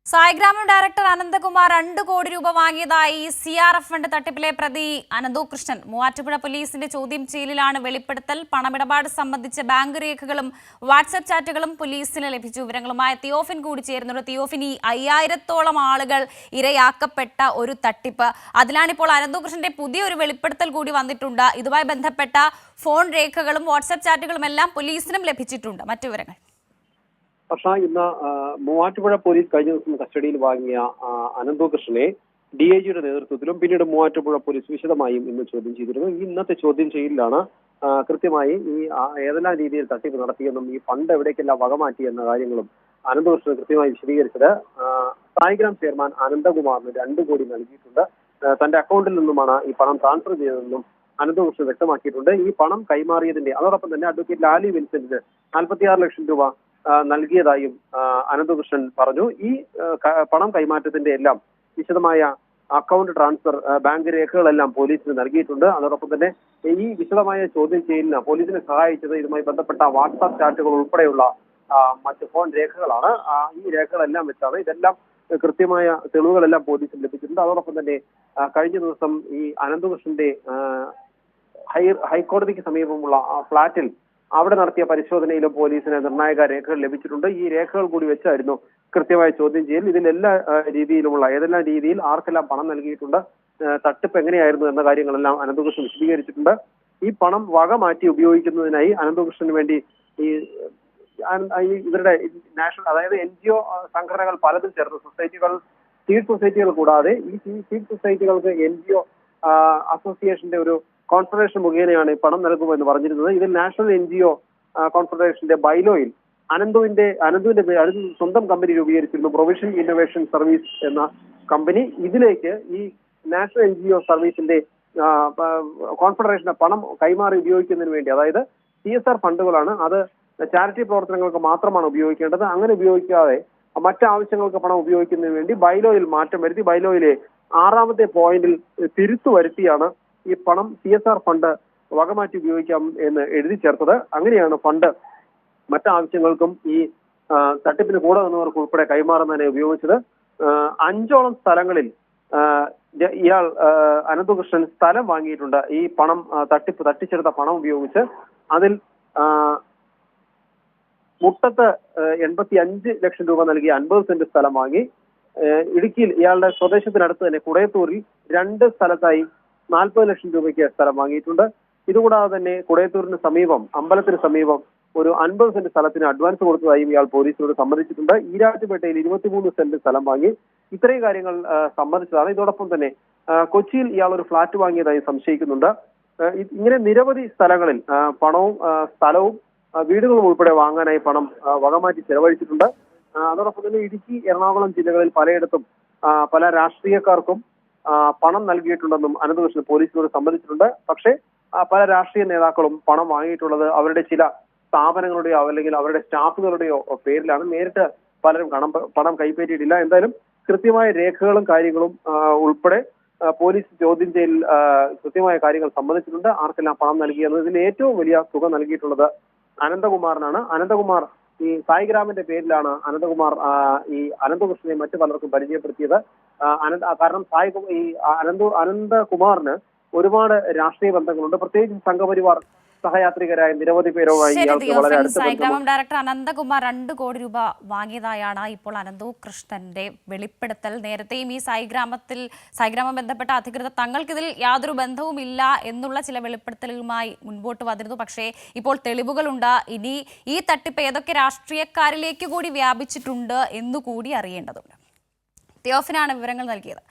Saigramam director Ananthakumar 2 കോടി രൂപ വാങ്ങിയതായി CRF fund തട്ടിപ്പിലെ പ്രതി അനന്തു കൃഷ്ണൻ. മൂവാറ്റുപുഴ പോലീസിന്റെ ചോദ്യം ചെയ്യലിലാണ് വെളിപ്പെടുത്തൽ. പണമിടപാട് സംബന്ധിച്ച ബാങ്ക് രേഖകളും വാട്സ്ആപ്പ് ചാറ്റുകളും പോലീസിന് ലഭിച്ചു. വിവരങ്ങളുമായി തിയോഫിൻ കൂടി ചേരുന്നുണ്ട്. തിയോഫിൻ, ഈ 5000-ഓളം ആളുകൾ ഇരയാക്കപ്പെട്ട ഒരു തട്ടിപ്പ്, അതിലാണിപ്പോൾ അനന്തു കൃഷ്ണന്റെ പുതിയൊരു വെളിപ്പെടുത്തൽ കൂടി വന്നിട്ടുണ്ട്. ഇതുമായി ബന്ധപ്പെട്ട ഫോൺ രേഖകളും വാട്സ്ആപ്പ് ചാറ്റുകളും എല്ലാം പോലീസിനും ലഭിച്ചിട്ടുണ്ട്. മറ്റു വിവരങ്ങൾ. പക്ഷേ ഇന്ന് മൂവാറ്റുപുഴ പോലീസ് കഴിഞ്ഞ ദിവസം കസ്റ്റഡിയിൽ വാങ്ങിയ അനന്തു കൃഷ്ണനെ DIGയുടെ നേതൃത്വത്തിലും പിന്നീട് മൂവാറ്റുപുഴ പോലീസ് വിശദമായും ഇന്ന് ചോദ്യം ചെയ്തിരുന്നു. ഈ ഇന്നത്തെ ചോദ്യം ചെയ്യലിലാണ് കൃത്യമായി ഈ ഏതെല്ലാം രീതിയിൽ തട്ടിപ്പ് നടത്തിയെന്നും ഈ ഫണ്ട് എവിടേക്കെല്ലാം വകമാറ്റി എന്ന കാര്യങ്ങളും അനന്തു കൃഷ്ണൻ കൃത്യമായി വിശദീകരിച്ചത്. സായിഗ്രാം ചെയർമാൻ അനന്തകുമാറിന് 2 കോടി നൽകിയിട്ടുണ്ട്. തന്റെ അക്കൗണ്ടിൽ നിന്നുമാണ് ഈ പണം ട്രാൻസ്ഫർ ചെയ്തതെന്നും അനന്തു കൃഷ്ണൻ വ്യക്തമാക്കിയിട്ടുണ്ട്. ഈ പണം കൈമാറിയതിന്റെ അതോടൊപ്പം തന്നെ അഡ്വക്കേറ്റ് ലാലി വിൻസെന്റിന് 46 ലക്ഷം രൂപ നൽകിയതായും അനന്തകൃഷ്ണൻ പറഞ്ഞു. ഈ പണം കൈമാറ്റത്തിന്റെ എല്ലാം വിശദമായ അക്കൗണ്ട് ട്രാൻസ്ഫർ, ബാങ്ക് രേഖകളെല്ലാം പോലീസിന് നൽകിയിട്ടുണ്ട്. അതോടൊപ്പം തന്നെ ഈ വിശദമായ ചോദ്യം ചെയ്യലിന് പോലീസിനെ സഹായിച്ചത് ഇതുമായി ബന്ധപ്പെട്ട വാട്സാപ്പ് ചാറ്റുകൾ ഉൾപ്പെടെയുള്ള മറ്റ് ഫോൺ രേഖകളാണ്. ഈ രേഖകളെല്ലാം വെച്ചാണ് ഇതെല്ലാം കൃത്യമായ തെളിവുകളെല്ലാം പോലീസിന് ലഭിച്ചിട്ടുണ്ട്. അതോടൊപ്പം തന്നെ കഴിഞ്ഞ ദിവസം ഈ അനന്തകൃഷ്ണന്റെ ഹൈക്കോടതിക്ക് സമീപമുള്ള ഫ്ളാറ്റിൽ അവിടെ നടത്തിയ പരിശോധനയിലും പോലീസിന് നിർണായക രേഖകൾ ലഭിച്ചിട്ടുണ്ട്. ഈ രേഖകൾ കൂടി വെച്ചായിരുന്നു കൃത്യമായ ചോദ്യം ചെയ്യൽ. ഇതിലെല്ലാ രീതിയിലുമുള്ള ഏതെല്ലാം രീതിയിൽ ആർക്കെല്ലാം പണം നൽകിയിട്ടുണ്ട്, തട്ടിപ്പ് എങ്ങനെയായിരുന്നു എന്ന കാര്യങ്ങളെല്ലാം അനന്തകൃഷ്ണൻ വിശദീകരിച്ചിട്ടുണ്ട്. ഈ പണം വക മാറ്റി ഉപയോഗിക്കുന്നതിനായി അനന്തകൃഷ്ണന് വേണ്ടി ഈ ഇവരുടെ നാഷണൽ, അതായത് NGO സംഘടനകൾ പലതും ചേർന്ന് സൊസൈറ്റികൾ, സീഡ് സൊസൈറ്റികൾ കൂടാതെ ഈ സീഡ് സൊസൈറ്റികൾക്ക് NGO അസോസിയേഷന്റെ ഒരു കോൺഫെഡറേഷൻ മുഖേനയാണ് പണം നൽകുമെന്ന് പറഞ്ഞിരുന്നത്. ഇതിൽ നാഷണൽ NGO കോൺഫെഡറേഷന്റെ ബൈലോയിൽ അനന്തുവിന്റെ സ്വന്തം കമ്പനി രൂപീകരിച്ചിരുന്നു, പ്രൊവിഷൻ ഇന്നോവേഷൻ സർവീസ് എന്ന കമ്പനി. ഇതിലേക്ക് ഈ നാഷണൽ NGO സർവീസിന്റെ കോൺഫെഡറേഷന്റെ പണം കൈമാറി ഉപയോഗിക്കുന്നതിന് വേണ്ടി, അതായത് CSR ഫണ്ടുകളാണ്, അത് ചാരിറ്റി പ്രവർത്തനങ്ങൾക്ക് മാത്രമാണ് ഉപയോഗിക്കേണ്ടത്. അങ്ങനെ ഉപയോഗിക്കാതെ മറ്റാവശ്യങ്ങൾക്ക് പണം ഉപയോഗിക്കുന്നതിന് വേണ്ടി ബൈലോയിൽ മാറ്റം വരുത്തി. ബൈലോയിലെ 6ാമത്തെ പോയിന്റിൽ തിരുത്തു വരുത്തിയാണ് ഈ പണം CSR ഫണ്ട് വകമാറ്റി ഉപയോഗിക്കാം എന്ന് എഴുതി ചേർത്തത്. അങ്ങനെയാണ് ഫണ്ട് മറ്റാവശ്യങ്ങൾക്കും ഈ തട്ടിപ്പിന് കൂടെ നിന്നവർക്ക് ഉൾപ്പെടെ കൈമാറുന്നതിനെ ഉപയോഗിച്ചത്. 5ഓളം സ്ഥലങ്ങളിൽ ഇയാൾ അനന്തകൃഷ്ണൻ സ്ഥലം വാങ്ങിയിട്ടുണ്ട്. ഈ പണം തട്ടിച്ചെടുത്ത പണം ഉപയോഗിച്ച് അതിൽ മുട്ടത്ത് 85 ലക്ഷം രൂപ നൽകി 50 സെന്റ് സ്ഥലം വാങ്ങി. ഇടുക്കിയിൽ ഇയാളുടെ സ്വദേശത്തിനടുത്ത് തന്നെ കുടയത്തൂരിൽ 2 സ്ഥലത്തായി 40 ലക്ഷം രൂപയ്ക്ക് സ്ഥലം വാങ്ങിയിട്ടുണ്ട്. ഇതുകൂടാതെ തന്നെ കുടയത്തൂരിന് സമീപം, അമ്പലത്തിന് സമീപം ഒരു 50 സെന്റ് സ്ഥലത്തിന് അഡ്വാൻസ് കൊടുത്തതായും ഇയാൾ പോലീസിനോട് സമ്മതിച്ചിട്ടുണ്ട്. ഈരാറ്റുപേട്ടയിൽ 23 സെന്റ് സ്ഥലം വാങ്ങി. ഇത്രയും കാര്യങ്ങൾ സമ്മതിച്ചതാണ്. ഇതോടൊപ്പം തന്നെ കൊച്ചിയിൽ ഇയാൾ ഒരു ഫ്ളാറ്റ് വാങ്ങിയതായി സംശയിക്കുന്നുണ്ട്. ഇങ്ങനെ നിരവധി സ്ഥലങ്ങളിൽ പണവും സ്ഥലവും വീടുകളും ഉൾപ്പെടെ വാങ്ങാനായി പണം വകമാറ്റി ചെലവഴിച്ചിട്ടുണ്ട്. അതോടൊപ്പം തന്നെ ഇടുക്കി, എറണാകുളം ജില്ലകളിൽ പലയിടത്തും പല രാഷ്ട്രീയക്കാർക്കും പണം നൽകിയിട്ടുണ്ടെന്നും അനന്തകൃഷ്ണൻ പോലീസിനോട് സമ്മതിച്ചിട്ടുണ്ട്. പക്ഷേ പല രാഷ്ട്രീയ നേതാക്കളും പണം വാങ്ങിയിട്ടുള്ളത് അവരുടെ ചില സ്ഥാപനങ്ങളുടെയോ അല്ലെങ്കിൽ അവരുടെ സ്റ്റാഫുകളുടെയോ പേരിലാണ്. നേരിട്ട് പലരും പണം കൈപ്പറ്റിയിട്ടില്ല. എന്തായാലും കൃത്യമായ രേഖകളും കാര്യങ്ങളും ഉൾപ്പെടെ പോലീസ് ചോദ്യം ചെയ്യൽ കൃത്യമായ കാര്യങ്ങൾ സമ്മതിച്ചിട്ടുണ്ട്. ആർക്കെല്ലാം പണം നൽകിയെന്നതിൽ ഏറ്റവും വലിയ തുക നൽകിയിട്ടുള്ളത് അനന്തകുമാറിനാണ്. അനന്തകുമാർ ഈ സായിഗ്രാമിന്റെ പേരിലാണ് അനന്തകുമാർ ഈ അനന്തകൃഷ്ണനെ മറ്റു പലർക്കും പരിചയപ്പെടുത്തിയത്. കാരണം അനന്തകുമാറിന് ഒരുപാട് രാഷ്ട്രീയ ബന്ധങ്ങളുണ്ട്. പ്രത്യേകിച്ച് സംഘപരിവാർ സഹയാത്രികരായ നിരവധി പേരുമായി വളരെ അടുത്ത സായിഗ്രാമം ഡയറക്ടർ അനന്തകുമാർ 2 കോടി രൂപ വാങ്ങിയതായാണ് ഇപ്പോൾ അനന്തു കൃഷ്ണന്റെ വെളിപ്പെടുത്തൽ. നേരത്തെയും ഈ സായിഗ്രാമം ബന്ധപ്പെട്ട അധികൃതർ തങ്ങൾക്കിതിൽ യാതൊരു ബന്ധവുമില്ല എന്നുള്ള ചില വെളിപ്പെടുത്തലുകളുമായി മുൻപോട്ട് വന്നിരുന്നു. പക്ഷേ ഇപ്പോൾ തെളിവുകളുണ്ട്. ഇനി ഈ തട്ടിപ്പ് ഏതൊക്കെ രാഷ്ട്രീയക്കാരിലേക്ക് കൂടി വ്യാപിച്ചിട്ടുണ്ട് എന്നുകൂടി അറിയേണ്ടതുണ്ട്. തിയോഫിനാണ് വിവരങ്ങൾ നൽകിയത്.